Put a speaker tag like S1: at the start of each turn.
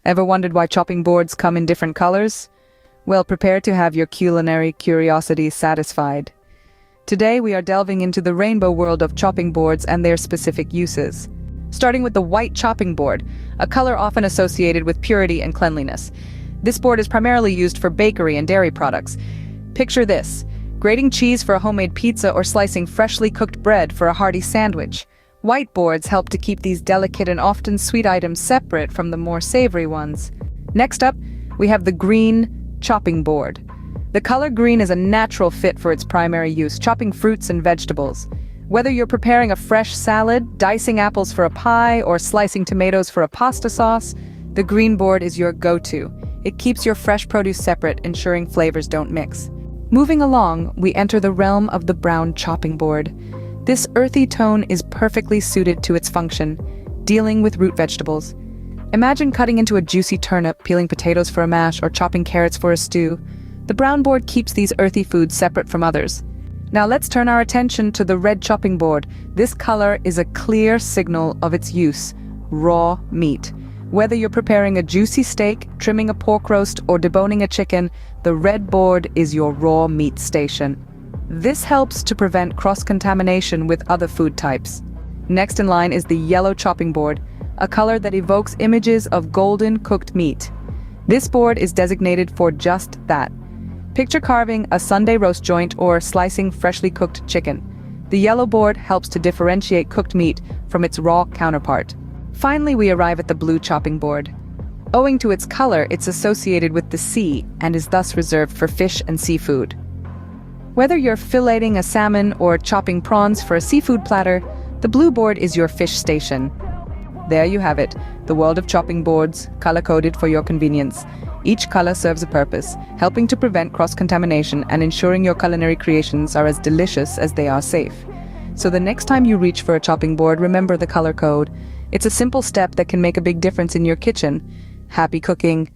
S1: Ever wondered why chopping boards come in different colors? Well, prepare to have your culinary curiosity satisfied. Today we are delving into the rainbow world of chopping boards and their specific uses. Starting with the white chopping board, a color often associated with purity and cleanliness. This board is primarily used for bakery and dairy products. Picture this: grating cheese for a homemade pizza or slicing freshly cooked bread for a hearty sandwich. White boards help to keep these delicate and often sweet items separate from the more savory ones. Next up, we have the green chopping board. The color green is a natural fit for its primary use, chopping fruits and vegetables. Whether you're preparing a fresh salad, dicing apples for a pie, or slicing tomatoes for a pasta sauce, the green board is your go-to. It keeps your fresh produce separate, ensuring flavors don't mix. Moving along, we enter the realm of the brown chopping board. This earthy tone is perfectly suited to its function, dealing with root vegetables. Imagine cutting into a juicy turnip, peeling potatoes for a mash, or chopping carrots for a stew. The brown board keeps these earthy foods separate from others. Now let's turn our attention to the red chopping board. This color is a clear signal of its use: raw meat. Whether you're preparing a juicy steak, trimming a pork roast, or deboning a chicken, the red board is your raw meat station. This helps to prevent cross-contamination with other food types. Next in line is the yellow chopping board, a color that evokes images of golden cooked meat. This board is designated for just that. Picture carving a Sunday roast joint or slicing freshly cooked chicken. The yellow board helps to differentiate cooked meat from its raw counterpart. Finally, we arrive at the blue chopping board. Owing to its color, it's associated with the sea and is thus reserved for fish and seafood. Whether you're filleting a salmon or chopping prawns for a seafood platter, the blue board is your fish station. There you have it, the world of chopping boards, color-coded for your convenience. Each color serves a purpose, helping to prevent cross-contamination and ensuring your culinary creations are as delicious as they are safe. So the next time you reach for a chopping board, remember the color code. It's a simple step that can make a big difference in your kitchen. Happy cooking!